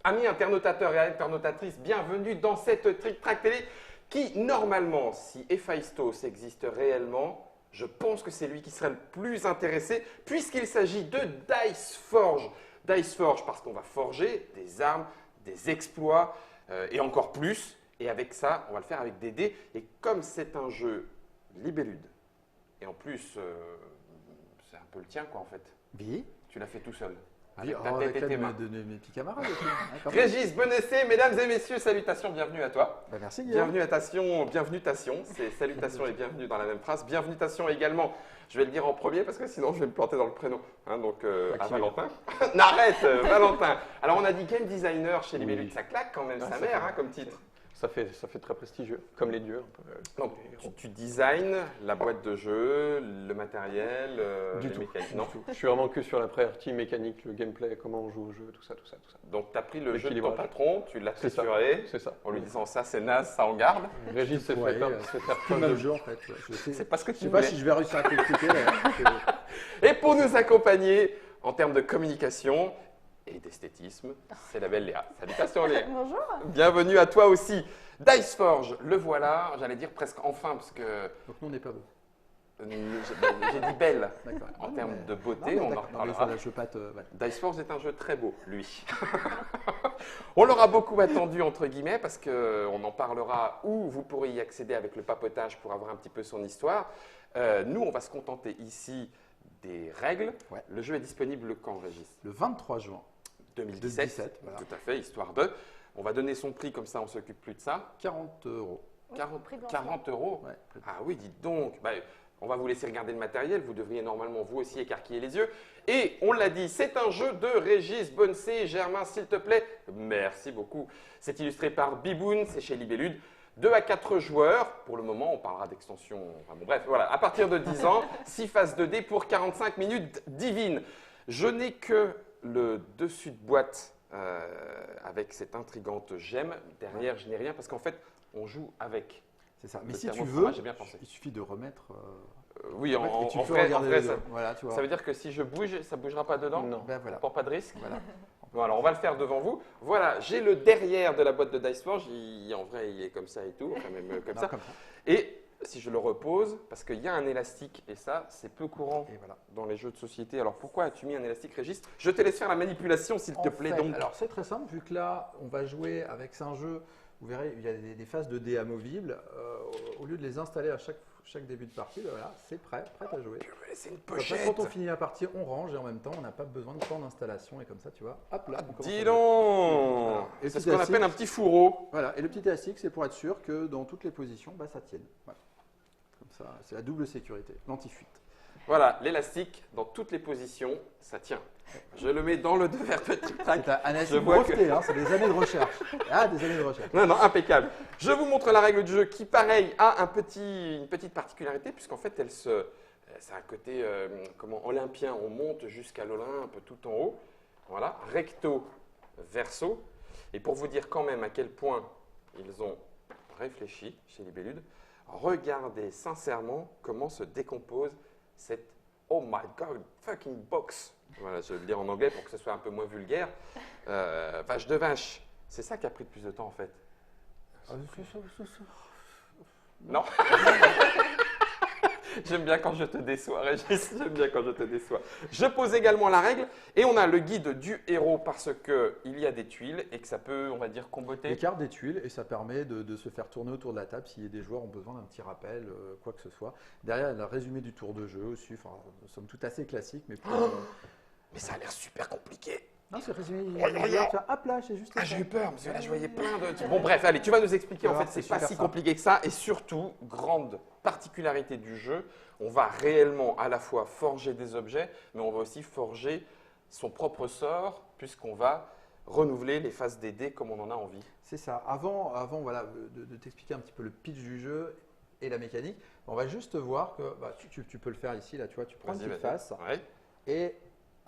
Amis internautateurs et internautatrices, bienvenue dans cette Trick Track Télé qui, normalement, si Héphaïstos existe réellement, je pense que c'est lui qui serait le plus intéressé puisqu'il s'agit de Dice Forge. Dice Forge parce qu'on va forger des armes, des exploits et encore plus. Et avec ça, on va le faire avec des dés. Et comme c'est un jeu libellude, et en plus, c'est un peu le tien quoi en fait. Oui. Tu l'as fait tout seul. Oui, Avec ta tête et tes mains. de mes petits camarades. Régis Bonessé, mesdames et messieurs, salutations, bienvenue à toi. Bah, merci Guillaume. Bienvenutation, c'est salutations et bienvenue dans la même phrase. Bienvenutation également, je vais le dire en premier parce que sinon je vais me planter dans le prénom. Hein, donc à Valentin. Arrête, Valentin. Alors on a dit game designer chez Libellude, ça claque quand même sa mère hein, comme titre. Ça fait très prestigieux, comme les dieux. Un peu. Donc tu designs la boîte de jeu, le matériel, Du les tout. mécaniques. Non. Je suis vraiment que sur la partie mécanique, le gameplay, comment on joue au jeu, tout ça. Donc tu as pris le jeu de ton L'équilibrage. patron, tu l'as C'est ça. trituré C'est ça. en lui disant ça c'est naze, ça en garde. Régis s'est Ouais, fait faire Tout preuve mal de le jeu en fait. Je sais, C'est pas ce que je tu sais pas voulais. si je vais réussir à t'expliquer. Et pour nous accompagner en termes de communication et d'esthétisme, c'est la belle Léa. Salutations Léa. Bonjour. Bienvenue à toi aussi. Dice Forge, le voilà, j'allais dire presque enfin parce que Donc nous on n'est pas beau. j'ai dit belle. D'accord. En termes de Non, beauté, mais on en d'accord. Non, mais reparlera. voilà, je veux pas te. Ouais. Dice Forge est un jeu très beau, lui. On l'aura beaucoup attendu, entre guillemets, parce qu'on en parlera ou vous pourrez y accéder avec le papotage pour avoir un petit peu son histoire. Nous, on va se contenter ici des règles. Ouais. Le jeu est disponible quand, Régis? Le 23 juin 2017. 2017, voilà. Tout à fait, histoire de. On va donner son prix, comme ça on s'occupe plus de ça. 40 €. 40, prix de lancement. 40 euros. Ouais. Ah oui, dites donc. Bah, on va vous laisser regarder le matériel. Vous devriez normalement vous aussi écarquiller les yeux. Et on l'a dit, c'est un jeu de Régis Bonessé. Germain, s'il te plaît. Merci beaucoup. C'est illustré par Biboun, c'est chez Libellude. 2 à 4 joueurs. Pour le moment, on parlera d'extension. Enfin, bon, bref, voilà. À partir de 10 ans, 6 phases 2D pour 45 minutes divines. Je n'ai que le dessus de boîte avec cette intrigante gemme. Derrière, je n'ai rien parce qu'en fait, on joue avec. C'est ça. Mais Le si tu thermoformat, veux, j'ai bien pensé. il suffit de remettre. Oui, Ouais, et tu en peux vrai, regarder vrai, les ça, deux. Voilà, tu vois. ça veut dire que si je bouge, ça ne bougera pas dedans? Non. Ben On voilà. ne prend pas de risque? Voilà. Bon, alors on va le faire devant vous. Voilà, j'ai le derrière de la boîte de Dice Forge. En vrai, il est comme ça et tout, enfin même comme Non, ça. comme ça. Et si je le repose, parce qu'il y a un élastique, et ça, c'est peu courant Et voilà. dans les jeux de société. Alors pourquoi as-tu mis un élastique, Régis? Je te laisse faire la manipulation, s'il te En plaît. fait, Donc, alors c'est très simple, vu que là, on va jouer avec un jeu, vous verrez, il y a des phases de dés amovibles. Au lieu de les installer à chaque début de partie, ben voilà, c'est prêt à jouer. je vais laisser une Après, pochette. quand on finit la partie, on range et en même temps, on n'a pas besoin de temps d'installation. Et comme ça, tu vois, hop là, on commence à Dis jouer. donc. Voilà. Et C'est petit ce qu'on appelle un élastique. petit fourreau. Voilà, et le petit élastique, c'est pour être sûr que dans toutes les positions, bah, ça tienne. Voilà. Comme ça, c'est la double sécurité, l'anti-fuite. Voilà, l'élastique, dans toutes les positions, ça tient. Je le mets dans le devers petit track. C'est un analyse Je vois breveté, hein, c'est des années de recherche. Ah, des années de recherche. Non, non, impeccable. Je vous montre la règle du jeu qui, pareil, a une petite particularité, puisqu'en fait, c'est un côté comment, olympien. On monte jusqu'à l'Olympe, tout en haut. Voilà, recto, verso. Et pour vous dire quand même à quel point ils ont réfléchi chez Libellude, regardez sincèrement comment se décompose cette oh my god fucking box. Voilà, je vais le dire en anglais pour que ce soit un peu moins vulgaire. Vache de vache. C'est ça qui a pris le plus de temps en fait. Non. J'aime bien quand je te déçois, Régis. J'aime bien quand je te déçois. Je pose également la règle et on a le guide du héros parce qu'il y a des tuiles et que ça peut, on va dire, comboter. Les cartes des tuiles et ça permet de se faire tourner autour de la table si des joueurs ont besoin d'un petit rappel, quoi que ce soit. Derrière, il y a le résumé du tour de jeu aussi. Enfin, somme toute assez classique, mais pour. Mais ça a l'air super compliqué. Non, c'est résumé. Oh là là. Hop là, c'est juste. Ah, j'ai eu peur parce que là, je voyais plein de. Bon, bref, allez, tu vas nous expliquer. En Alors, fait, c'est c'est pas super si simple. compliqué que ça. Et surtout, grande particularité du jeu, on va réellement à la fois forger des objets, mais on va aussi forger son propre sort, puisqu'on va renouveler les phases des dés comme on en a envie. C'est ça. Avant voilà, de t'expliquer un petit peu le pitch du jeu et la mécanique, on va juste voir que bah, tu peux le faire ici. Là, tu vois, tu prends une Vas-y, petite vas-y. face Ouais. et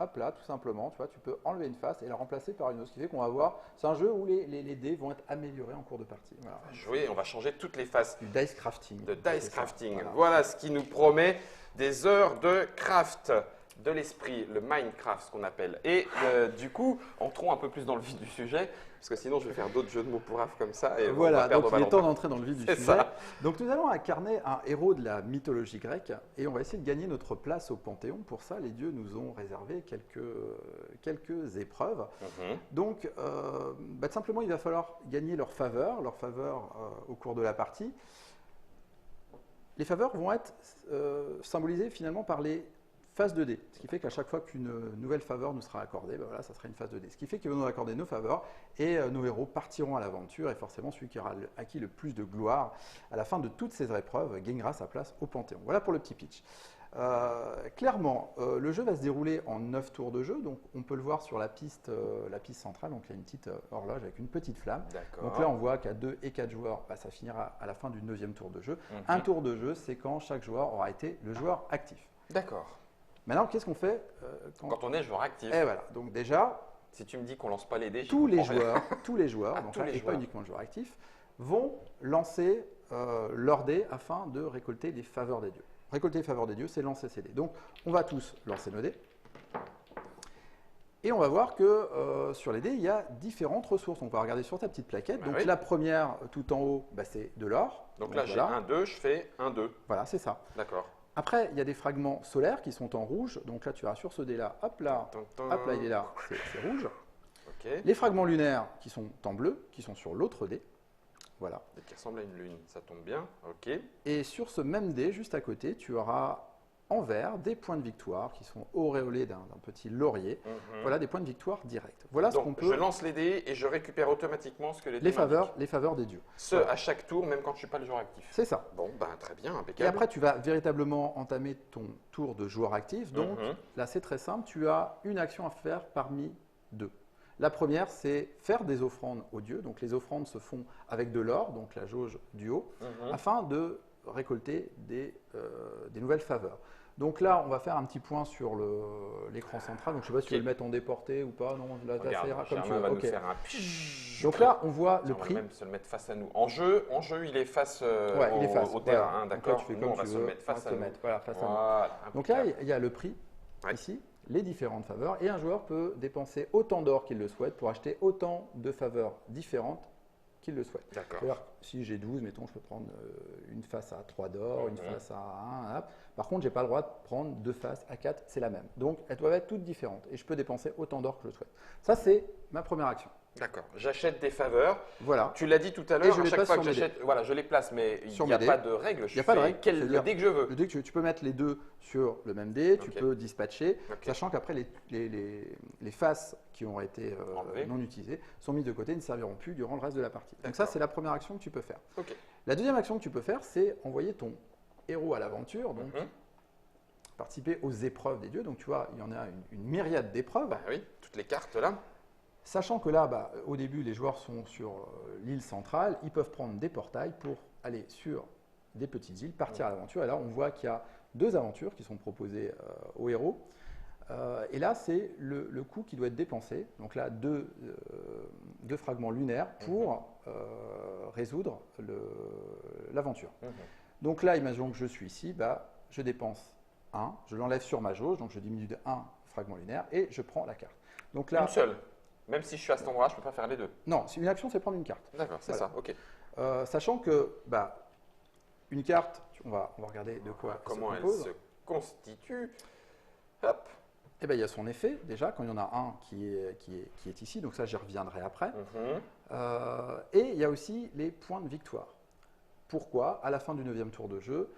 hop là, tout simplement, tu vois, tu peux enlever une face et la remplacer par une autre. Ce qui fait qu'on va voir, c'est un jeu où les dés vont être améliorés en cours de partie. Voilà. Jouer, on va changer toutes les phases Du dice crafting. de C'est dice ça. crafting. Voilà. Voilà ce qui nous promet des heures de craft. de l'esprit, le Minecraft, ce qu'on appelle. Et du coup, entrons un peu plus dans le vif du sujet, parce que sinon je vais faire d'autres jeux de mots pourraves comme ça. Et Voilà, on va perdre donc il est temps Valentin. d'entrer dans le vif du C'est sujet. ça. Donc nous allons incarner un héros de la mythologie grecque et on va essayer de gagner notre place au Panthéon. Pour ça, les dieux nous ont réservé quelques épreuves. Donc, simplement, il va falloir gagner leur faveur au cours de la partie. Les faveurs vont être symbolisées finalement par les phases de dés, ce qui fait qu'à chaque fois qu'une nouvelle faveur nous sera accordée, voilà, ça sera une phase de dés. Ce qui fait qu'ils vont nous accorder nos faveurs et nos héros partiront à l'aventure et forcément celui qui aura acquis le plus de gloire à la fin de toutes ces épreuves gagnera sa place au Panthéon. Voilà pour le petit pitch. Clairement, le jeu va se dérouler en 9 tours de jeu, donc on peut le voir sur la piste centrale, donc il y a une petite horloge avec une petite flamme. Donc là on voit qu'à 2 et 4 joueurs, ça finira à la fin du 9e tour de jeu. Un tour de jeu, c'est quand chaque joueur aura été le joueur actif. D'accord. Maintenant, qu'est-ce qu'on fait Quand on est joueur actif. Et voilà, donc déjà, Si tu me dis qu'on lance pas les dés, tous les joueurs. joueurs, Ah, donc tous là, les et pas joueurs. uniquement le joueur actif, vont lancer leurs dés afin de récolter les faveurs des dieux. Récolter les faveurs des dieux, c'est lancer ses dés. Donc, on va tous lancer nos dés. Et on va voir que sur les dés, il y a différentes ressources. On va regarder sur ta petite plaquette. Bah Donc, oui. la première, tout en haut, c'est de l'or. Donc là, j'ai voilà. 1, 2, je fais 1, 2. Voilà, c'est ça. D'accord. Après, il y a des fragments solaires qui sont en rouge. Donc là, tu verras sur ce dé-là, hop là, il est là, c'est rouge. Ok. Les fragments lunaires qui sont en bleu, qui sont sur l'autre dé. Voilà. Et qui ressemble à une lune, ça tombe bien. Ok. Et sur ce même dé, juste à côté, tu auras en vert des points de victoire qui sont auréolés d'un petit laurier. Voilà des points de victoire directs. Voilà ce qu'on Donc, peut. je lance les dés et je récupère automatiquement ce que les dés Les faveurs, m'indiquent. les faveurs des dieux. Ce, à chaque tour, même quand je ne suis pas le joueur actif. C'est ça. Bon, ben très bien, Et impeccable. après, tu vas véritablement entamer ton tour de joueur actif. Donc là, c'est très simple. Tu as une action à faire parmi deux. La première, c'est faire des offrandes aux dieux. Donc les offrandes se font avec de l'or, donc la jauge du haut, afin de récolter des nouvelles faveurs. Donc là, on va faire un petit point sur l'écran central. Donc je ne sais pas si tu veux le mettre en déporté ou pas. Non, là, ça ira comme tu veux. va Ok. nous faire un pshhh. Donc là, on voit Tiens, le on va prix. même se le mettre face à nous. En jeu, il est face, Ouais, il est face. au terrain, Voilà. hein, Donc là, d'accord. tu fais Nous, comme on va tu se veux. le mettre face à nous. Voilà, face à nous. Voilà, Donc là, impeccable. il y a le prix Ouais. ici, les différentes faveurs, et un joueur peut dépenser autant d'or qu'il le souhaite pour acheter autant de faveurs différentes qu'il le souhaite. D'accord. C'est-à-dire, si j'ai 12, mettons, je peux prendre une face à 3 d'or, une face à 1. Par contre, je n'ai pas le droit de prendre deux faces à 4, c'est la même. Donc, elles doivent être toutes différentes et je peux dépenser autant d'or que je le souhaite. Ça, c'est ma première action. D'accord. J'achète des faveurs. Voilà. Tu l'as dit tout à Et l'heure, je à les chaque place fois sur que mes j'achète, voilà, je les place, mais il Sur n'y a mes pas dés. de règle. Il n'y a pas de règle. Le C'est-à-dire, dé que je veux. Le dé que tu peux mettre les deux sur le même dé, tu Ok. peux dispatcher, Ok. sachant qu'après les faces qui ont été Enlevées. non utilisées sont mises de côté et ne serviront plus durant le reste de la partie. Donc D'accord. ça, c'est la première action que tu peux faire. Ok. La deuxième action que tu peux faire, c'est envoyer ton héros à l'aventure, donc participer aux épreuves des dieux. Donc tu vois, il y en a une myriade d'épreuves. Bah oui, toutes les cartes là. Sachant que là, au début, les joueurs sont sur l'île centrale, ils peuvent prendre des portails pour aller sur des petites îles, partir à l'aventure. Et là, on voit qu'il y a deux aventures qui sont proposées aux héros. Et là, c'est le coût qui doit être dépensé. Donc là, deux fragments lunaires pour résoudre l'aventure. Donc là, imaginons que je suis ici, je dépense 1, je l'enlève sur ma jauge, donc je diminue de 1 fragment lunaire et je prends la carte. Donc là, Une seule. Même si je suis à cet endroit, je ne peux pas faire les deux. non, une action, c'est prendre une carte. D'accord, c'est Voilà. ça. Ok. Sachant que une carte, on va regarder de quoi Comment elle elle se compose. se constitue. Hop. Eh ben, il y a son effet déjà, quand il y en a un qui est ici, donc ça j'y reviendrai après. Et il y a aussi les points de victoire. Pourquoi? À la fin du 9e tour de jeu,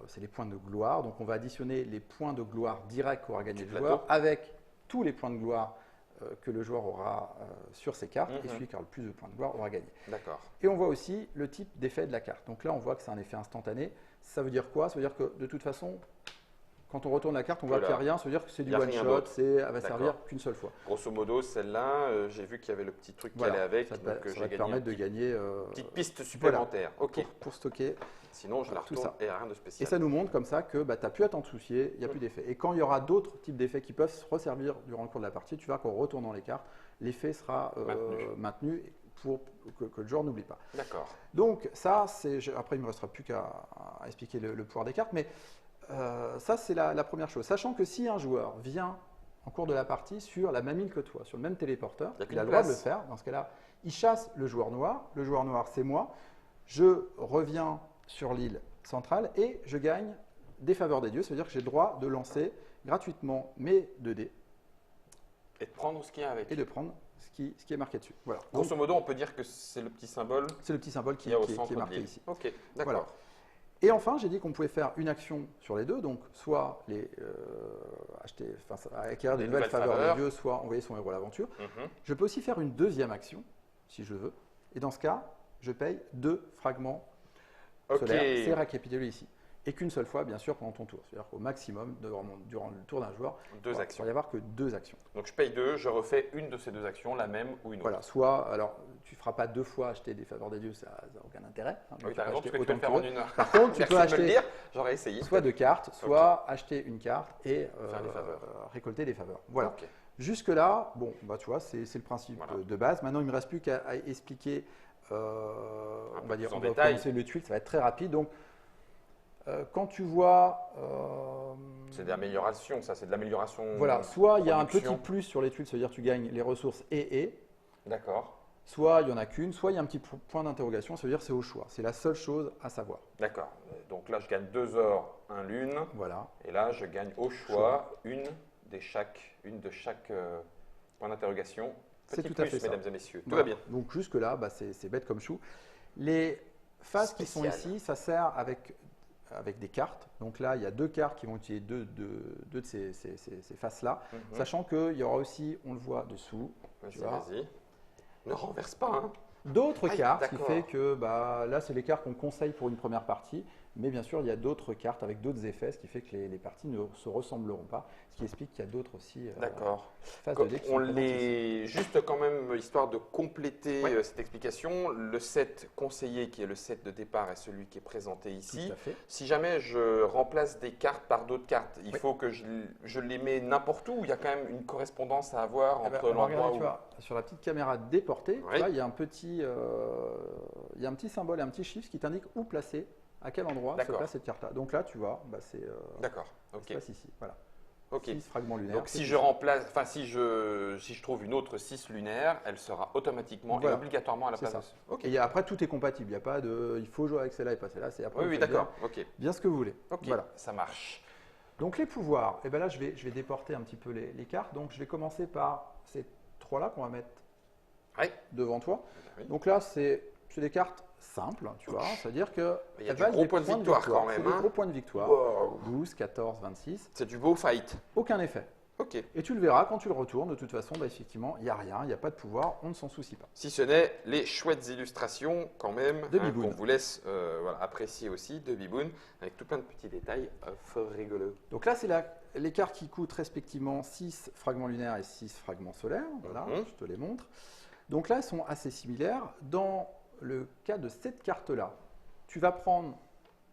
c'est les points de gloire. Donc on va additionner les points de gloire directs qu'aura gagné le plateau. joueur avec tous les points de gloire que le joueur aura sur ses cartes. Et celui qui aura le plus de points de gloire aura gagné. D'accord. Et on voit aussi le type d'effet de la carte. Donc là, on voit que c'est un effet instantané. Ça veut dire quoi? Ça veut dire que de toute façon, quand on retourne la carte, on voit qu'il n'y a rien. Ça veut dire que c'est du Il y a one rien shot, d'autre. elle va D'accord. servir qu'une seule fois. Grosso modo, celle-là, j'ai vu qu'il y avait le petit truc qui Voilà. allait avec. Ça, Donc ça va j'ai te gagné permettre de gagner une petite piste supplémentaire. Ok. pour stocker. Sinon, je la tout retourne ça. et rien de Et spécial. ça nous montre comme ça que tu n'as plus à t'en soucier, il n'y a plus d'effet. Et quand il y aura d'autres types d'effets qui peuvent se resservir durant le cours de la partie, tu verras qu'en retournant les cartes, l'effet sera maintenu pour que le joueur n'oublie pas. D'accord. Donc ça, après il ne me restera plus qu'à expliquer le pouvoir des cartes, mais ça, c'est la première chose. Sachant que si un joueur vient en cours de la partie sur la même île que toi, sur le même téléporteur, Il y a il qu'une a le droit de le place. faire. Dans ce cas-là, il chasse le joueur noir. Le joueur noir, c'est moi. Je reviens sur l'île centrale et je gagne des faveurs des dieux. Ça veut dire que j'ai le droit de lancer gratuitement mes 2 dés Et de prendre ce qu'il y a avec. et de prendre ce qui est marqué dessus. Voilà. Donc, Grosso modo, on peut dire que c'est le petit symbole c'est le petit symbole qu'il y a au qui centre est de marqué l'île. ici. Ok, d'accord. Voilà. Et enfin, j'ai dit qu'on pouvait faire une action sur les deux, donc soit acquérir Des de nouvelles nouvelles faveurs faveurs. des dieux, soit envoyer son héros à l'aventure. Mhm. Je peux aussi faire une deuxième action, si je veux. Et dans ce cas, je paye 2 fragments Ok. solaires. C'est récapitulé ici. Et qu'une seule fois, bien sûr, pendant ton tour. C'est-à-dire qu'au maximum, durant le tour d'un joueur, Deux il ne actions. va y avoir que 2 actions. Donc je paye 2, je refais une de ces 2 actions, la même ou une autre. Voilà, soit, alors, tu ne feras pas 2 fois acheter des faveurs des dieux, ça n'a aucun intérêt. Hein. Oui, Tu t'as peux raison, acheter parce que tu peux autant le faire que en tu veux. une heure. Par contre, tu Merci peux de me acheter le dire, j'aurais essayé. soit 2 cartes, soit acheter une carte et Faire des faveurs. récolter des faveurs. Voilà. Ok. Jusque-là, bon, bah, tu vois, c'est le principe Voilà. de base. Maintenant, il ne me reste plus qu'à expliquer, peu on va plus en on va détail. commencer le tuile, ça va être très rapide. Donc, quand tu vois, C'est de l'amélioration, ça, c'est de l'amélioration. voilà, soit il y a un production. petit plus sur les tuiles, c'est-à-dire que tu gagnes les ressources et, D'accord, soit il n'y en a qu'une, soit il y a un petit point d'interrogation, c'est-à-dire c'est au choix. C'est la seule chose à savoir. d'accord. Donc là, je gagne 2 or, 1 lune. Voilà. Et là, je gagne au choix une de chaque point d'interrogation. C'est Petit tout à plus, fait ça. mesdames et messieurs. Tout Voilà. va bien. Donc jusque-là, bah, c'est bête comme chou. Les phases qui sont Spécial. ici, ça sert avec des cartes. Donc là, il y a 2 cartes qui vont utiliser deux de ces faces-là. Mhm. Sachant qu'il y aura aussi, on le voit dessous, tu Vas-y, vois. vas-y. Ne renverse pas, hein. D'autres Aïe, cartes, ce qui d'accord. fait que bah, là, c'est les cartes qu'on conseille pour une première partie. Mais bien sûr, il y a d'autres cartes avec d'autres effets, ce qui fait que les parties ne se ressembleront pas. Ce qui explique qu'il y a d'autres aussi D'accord. phases de dés qui On sont présentes ici. les juste quand même histoire de compléter Ouais. cette explication. Le set conseillé qui est le set de départ est celui qui est présenté ici. Tout à fait. Si jamais je remplace des cartes par d'autres cartes, il Oui. faut que je les mets n'importe où. Il y a quand même une correspondance à avoir Eh ben, entre on va regarder, l'endroit tu où. vois, sur la petite caméra déportée, Oui. tu vois, il y a un petit symbole et un petit chiffre qui t'indique où placer, à quel endroit se D'accord. place cette carte-là. Donc là, tu vois, bah, c'est D'accord. ça Ok. se passe ici. Voilà. Ok. 6 fragments lunaires. Donc c'est si tout je ça. remplace, enfin si je trouve une autre 6 lunaire, elle sera automatiquement Voilà. et obligatoirement à la C'est place ça. de. Ok. Et après, tout est compatible. Il n'y a pas de. Il faut jouer avec celle-là et pas celle-là. C'est après. Oui, vous oui, faites d'accord. Ok. Bien ce que vous voulez. Ok. Voilà. Ça marche. Donc les pouvoirs. Et ben là, je vais déporter un petit peu les cartes. Donc je vais commencer par ces 3-là qu'on va mettre Ouais. devant toi. Oui. Donc là, c'est des cartes simples, tu vois. C'est-à-dire que. Il y a elles du valent gros des point de points victoire quand C'est même, des hein. gros points de victoire. Wow. 12, 14, 26. C'est du beau fight. Aucun effet. Ok. Et tu le verras quand tu le retournes. De toute façon, bah, effectivement, il n'y a rien, il n'y a pas de pouvoir, on ne s'en soucie pas. Si ce n'est les chouettes illustrations quand même De hein, Biboun. qu'on vous laisse voilà, apprécier aussi de Biboun avec tout plein de petits détails fort rigolos. Donc là, c'est les cartes qui coûtent respectivement 6 fragments lunaires et 6 fragments solaires. Voilà, Mhm. je te les montre. Donc là, elles sont assez similaires. Dans le cas de cette carte-là, tu vas prendre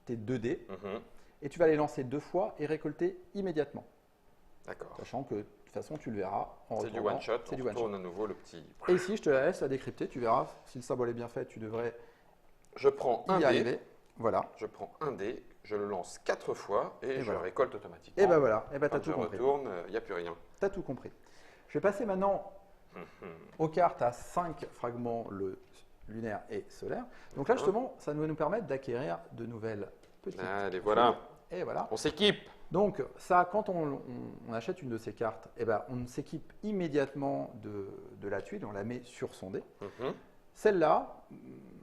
tes 2 dés Mhm. et tu vas les lancer 2 fois et récolter immédiatement. D'accord. Sachant que de toute façon, tu le verras en C'est du retournant. one shot. C'est On du one shot. retourne à nouveau le petit. Et ici, je te la laisse la décrypter. Tu verras, si le symbole est bien fait, tu devrais Je prends un y dé. arriver. Voilà. Je prends un dé. Je le lance 4 fois et, je voilà. récolte automatiquement. Et ben voilà. Et ben t'as Quand tout je compris. retourne, il n'y a plus rien. T'as tout compris. Je vais passer maintenant Mhm. aux cartes à 5 fragments lunaires et solaires. Donc là, justement, ça va nous permettre d'acquérir de nouvelles petites. Allez, voilà. Et voilà. On s'équipe. Donc ça, quand on achète une de ces cartes, eh ben, on s'équipe immédiatement de la tuile, on la met sur son dé. Mhm. Celle-là,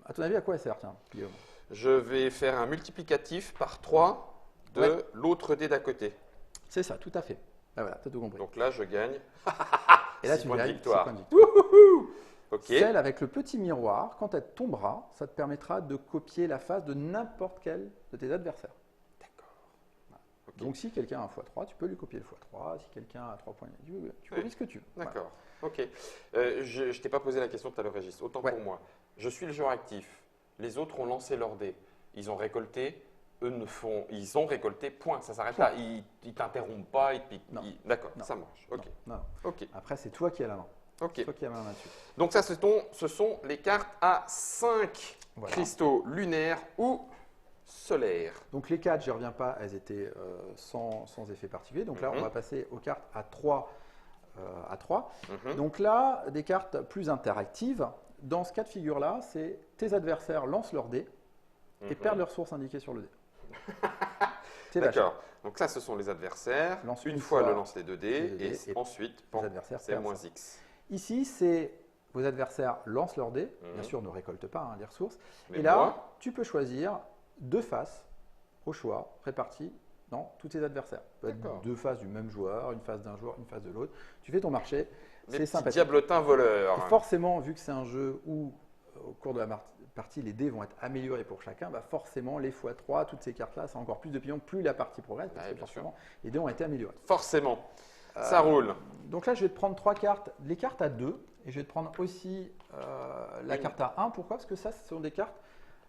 à ton avis, à quoi elle sert, tiens, Guillaume? Je vais faire un multiplicatif par 3 de Ouais. l'autre dé d'à côté. C'est ça, tout à fait. Ah, voilà, t'as tout compris. Donc là, je gagne. Et là, 6 tu points de gagnes victoire. 6 points de victoire. Ok. Celle avec le petit miroir, quand elle tombera, ça te permettra de copier la face de n'importe quel de tes adversaires. D'accord. Ok. Donc si quelqu'un a un x3, tu peux lui copier le x3. Si quelqu'un a 3 points, tu copies ce que tu veux. Voilà. D'accord. Ok. Je ne t'ai pas posé la question tout à l'heure, Régis. Autant Ouais. pour moi. Je suis le joueur actif. Les autres ont lancé leur dé. Ils ont récolté. Ils ont récolté. Point. Ça s'arrête là. Ils t'interrompent pas. Ils te piquent. Non. D'accord. Non. Ça marche. Ok. Non, non. Ok. Après, c'est toi qui as la main. Ok. C'est toi qui as la main là-dessus. Donc ça, ce sont les cartes à 5 Voilà. cristaux lunaires ou solaire. Donc les 4, j'y reviens pas, elles étaient sans effet particulier. Donc là, on va passer aux cartes à 3. Donc là, des cartes plus interactives. Dans ce cas de figure-là, c'est tes adversaires lancent leur dé et perdent leurs ressources indiquées sur le dé. C'est vachement. D'accord. Donc ça, ce sont les adversaires. Lance une une fois fois le lance les 2 dés et ensuite, les adversaires c'est perdent moins ça. X. Ici, c'est vos adversaires lancent leur dé. Bien sûr, ne récoltent pas les ressources. Mais et là, moi, tu peux choisir 2 faces au choix, réparties dans tous tes adversaires. Ça peut être D'accord. 2 faces du même joueur, une face d'un joueur, une face de l'autre. Tu fais ton marché, les c'est petits sympathique. diablotins voleurs. Et forcément, vu que c'est un jeu où, au cours de la partie, les dés vont être améliorés pour chacun, bah forcément, les x3, toutes ces cartes-là, c'est encore plus de pions, plus la partie progresse, parce Ouais, que bien forcément, les dés ont été améliorés. Forcément. Ça roule. Donc là, je vais te prendre 3 cartes, les cartes à 2, et je vais te prendre aussi la carte à 1. Pourquoi? Parce que ça, ce sont des cartes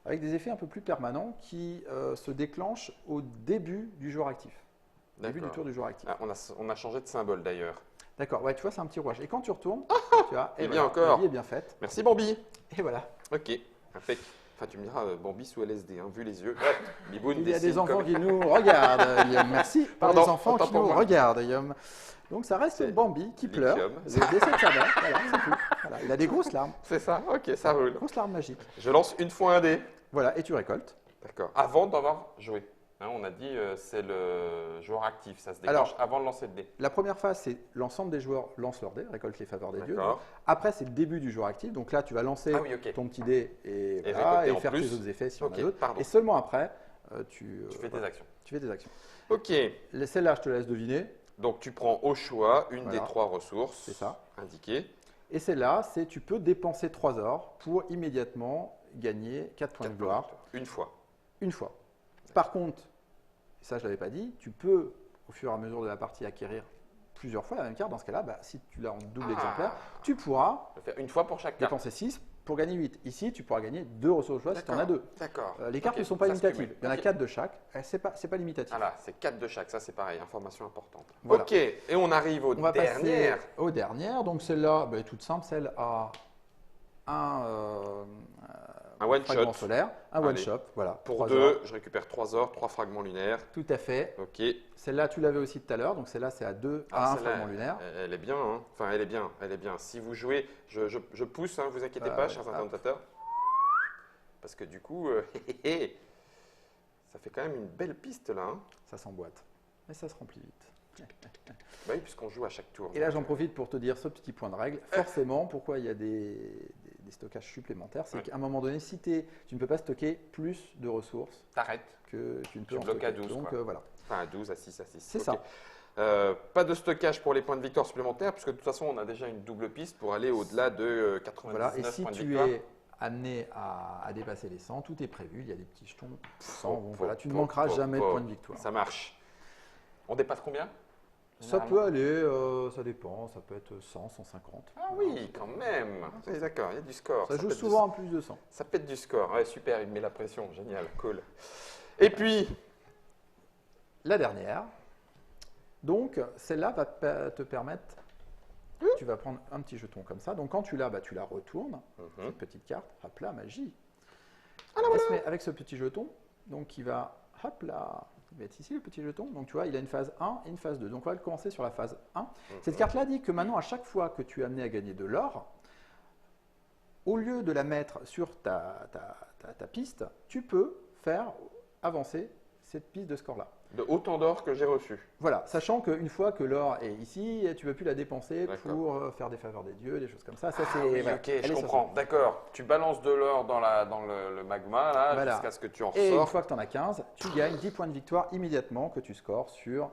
avec des effets un peu plus permanents qui se déclenchent au début du joueur actif. Au début du D'accord. tour du joueur actif. Ah, on a changé de symbole d'ailleurs. D'accord, ouais, tu vois, c'est un petit rouage. Et quand tu retournes, tu vois, Eh et bien voilà, encore. la vie est bien faite. Merci Bambi. Et voilà. Ok, impec. Enfin, tu me diras, Bambi sous LSD, hein, vu les yeux. Ouais, Biboun Il y a dessine des enfants comme- qui nous regardent, Guillaume. Merci pour Pardon, les enfants autant qui pour nous moi. regardent, Guillaume. Donc ça reste C'est Bambi qui pleure, lithium. le décès de sa mère. Voilà, c'est tout. Voilà, il a des grosses larmes, C'est ça. Ok, ça roule. grosses larmes magiques. Je lance une fois un dé. Voilà, et tu récoltes. D'accord. Avant d'avoir joué. Hein, on a dit c'est le joueur actif, ça se déclenche Alors, avant de lancer le dé. La première phase, c'est l'ensemble des joueurs lancent leur dé, récoltent les faveurs des dieux. D'accord. Après, c'est le début du joueur actif. Donc là, tu vas lancer Ah oui, ok. ton petit dé et, Et voilà, récolter et en faire plus. tes autres effets si on Ok, a d'autres. pardon. Et seulement après, Tu fais tes voilà, actions. tu fais tes actions. Ok. Celle-là, je te laisse deviner. Donc tu prends au choix une Voilà. des 3 ressources C'est ça. indiquées. Et celle-là, c'est tu peux dépenser 3 or pour immédiatement gagner 4 points de gloire Une fois. une fois. Par contre, et ça je ne l'avais pas dit, tu peux au fur et à mesure de la partie acquérir plusieurs fois la même carte. Dans ce cas-là, bah, si tu l'as en double exemplaire, tu pourras Je vais faire une fois pour chaque carte. dépenser 6 pour gagner 8. Ici, tu pourras gagner 2 ressources au choix si tu en as 2. D'accord. Les cartes Ok, ne sont pas ça se limitatives. cumule. Il y en a Ok. 4 de chaque. C'est pas limitatif. Ah là, c'est 4 de chaque, ça c'est pareil, information importante. Voilà. Ok, et on arrive aux On va dernières. passer aux dernières. Donc celle-là, bah, est toute simple, celle à Un one fragment shot. solaire, un one Allez. shot. Voilà. Pour 3 2, heures. je récupère 3 ors, 3 fragments lunaires. Tout à fait. Ok. Celle-là, tu l'avais aussi tout à l'heure. Donc celle-là, c'est à 2 Ah, à 1 celle-là, fragment lunaire. Elle est bien, hein. Enfin, elle est bien, elle est bien. Si vous jouez, je pousse, hein, vous inquiétez Ah, pas, ouais. chers Hop. intentateurs. Parce que du coup, ça fait quand même une belle piste là. Hein. Ça s'emboîte. Mais ça se remplit vite. Bah oui, puisqu'on joue à chaque tour. Et là, j'en profite pour te dire ce petit point de règle. Forcément, pourquoi il y a des stockages supplémentaires, c'est Ouais. qu'à un moment donné, si tu ne peux pas stocker plus de ressources T'arrêtes. que tu ne peux Tu en bloques stocker. à 12, Donc quoi. voilà. Enfin, à 12, à 6, à 6. C'est Ok. ça. Pas de stockage pour les points de victoire supplémentaires, puisque de toute façon, on a déjà une double piste pour aller au-delà de 99 Voilà. Et si points de tu victoire. es amené à dépasser les 100, tout est prévu. Il y a des petits jetons 100. Bon, Pop, voilà, tu ne pop, manqueras pop, jamais de pop. points de victoire. Ça marche. On dépasse combien? Ça peut aller, ça dépend. Ça peut être 100, 150. Ah oui, quand même. Oui, d'accord, il y a du score. Ça joue pète du- souvent en plus de 100. Ça pète du score. Ouais, super, il me met la pression. Génial, cool. Et puis, La dernière. Donc, celle-là va te permettre. Tu vas prendre un petit jeton comme ça. Donc, quand tu l'as, bah, tu la retournes. Cette petite carte. Hop là, magie. Elle se met avec ce petit jeton. Donc, il va. Hop là. Il va être ici, le petit jeton. Donc, tu vois, il a une phase 1 et une phase 2. Donc, on va commencer sur la phase 1. Cette carte-là dit que maintenant, à chaque fois que tu es amené à gagner de l'or, au lieu de la mettre sur ta piste, tu peux faire avancer cette piste de score-là. de autant d'or que j'ai reçu. Voilà, sachant qu'une fois que l'or est ici, tu ne peux plus la dépenser D'accord. pour faire des faveurs des dieux, des choses comme ça. Ça, Ah c'est, oui, voilà, ok, elle je est sur comprends. D'accord. Tu balances de l'or dans le magma là, Voilà. jusqu'à ce que tu en ça. Et une ressors. fois que tu en as 15, tu gagnes 10 points de victoire immédiatement que tu scores sur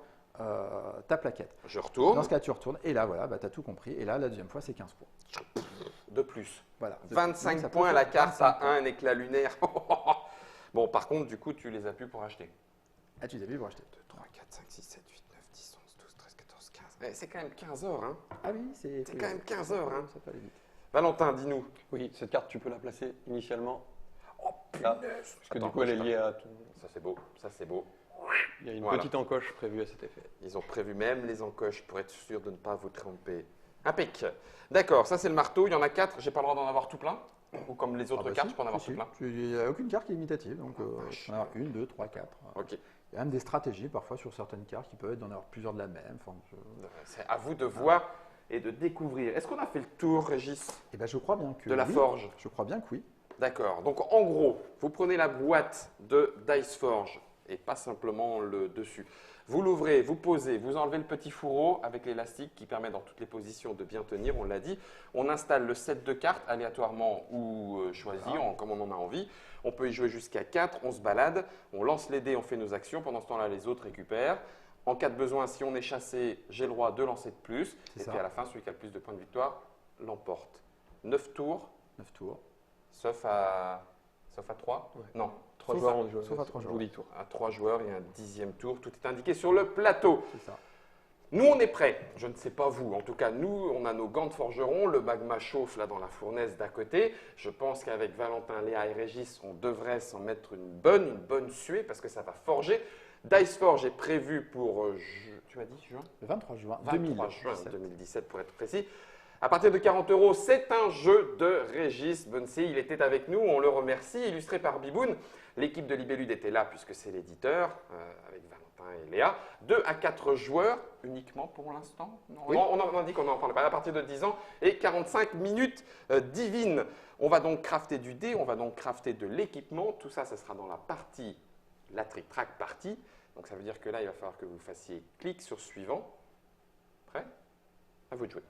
ta plaquette. Je retourne. Dans ce cas, tu retournes et là, voilà, bah, tu as tout compris. Et là, la deuxième fois, c'est 15 points. De plus. Voilà. 25 Donc, ça peut points faire la carte 25 à points. un éclat lunaire. Bon, par contre, du coup, tu les as plus pour acheter. Ah, tu les as vu pour acheter. 2, 3, 4, 5, 6, 7, 8, 9, 10, 11, 12, 13, 14, 15. Eh, c'est quand même 15 heures, hein. Ah oui, c'est C'est quand même 15 heures, hein. Ça peut aller vite. Valentin, dis-nous. Oui, cette carte, tu peux la placer initialement Oh, là. punaise. Parce que Attends, du coup, elle est bouge liée à ton... pas. Ça, c'est beau. Ça, c'est beau. Il y a une Voilà. petite encoche prévue à cet effet. Ils ont prévu même les encoches pour être sûr de ne pas vous tromper. Impec. D'accord, ça c'est le marteau. Il y en a 4. J'ai pas le droit d'en avoir tout plein. Ou comme les autres Ah bah cartes, si, je peux en avoir si, tout plein. si. Il n'y a aucune carte qui est limitative, donc vache. tu peux en avoir 1, 2, 3, 4. Ok. Il y a même des stratégies parfois sur certaines cartes qui peuvent être d'en avoir plusieurs de la même. Enfin, C'est à vous de voir et de découvrir. Est-ce qu'on a fait le tour, Régis, Eh ben, je crois bien que de la oui. forge? Je crois bien que oui. D'accord. Donc en gros, vous prenez la boîte de Dice Forge et pas simplement le dessus. Vous l'ouvrez, vous posez, vous enlevez le petit fourreau avec l'élastique qui permet dans toutes les positions de bien tenir, on l'a dit. On installe le set de cartes aléatoirement ou choisi, comme on en a envie. On peut y jouer jusqu'à 4, on se balade, on lance les dés, on fait nos actions. Pendant ce temps-là, les autres récupèrent. En cas de besoin, si on est chassé, j'ai le droit de lancer de plus. C'est Et ça. puis à la fin, celui qui a le plus de points de victoire l'emporte. 9 tours, 9 tours. sauf à 3 Ouais. Non, 3 sauf joueurs, à- on joue sauf à 3 joueurs. 10 tours. à 3 joueurs et un 10e tour. Tout est indiqué sur le plateau. C'est ça. Nous, on est prêts. Je ne sais pas vous. En tout cas, nous, on a nos gants de forgeron. Le magma chauffe là dans la fournaise d'à côté. Je pense qu'avec Valentin, Léa et Régis, on devrait s'en mettre une bonne suée parce que ça va forger. Dice Forge est prévu pour, tu m'as dit, juin Le 23 juin 23 juin 2017. 2017 pour être précis. À partir de 40 €, c'est un jeu de Régis Bonsey. Il était avec nous, on le remercie, illustré par Biboun. L'équipe de Libellude était là puisque c'est l'éditeur, avec Valentin et Léa. 2 à 4 joueurs uniquement pour l'instant. Non, Oui. on en dit qu'on n'en parle pas à partir de 10 ans et 45 minutes divines. On va donc crafter du dé, on va donc crafter de l'équipement. Tout ça, ça sera dans la partie, la Trick Track partie. Donc ça veut dire que là, il va falloir que vous fassiez clic sur suivant. Prêt? À vous de jouer.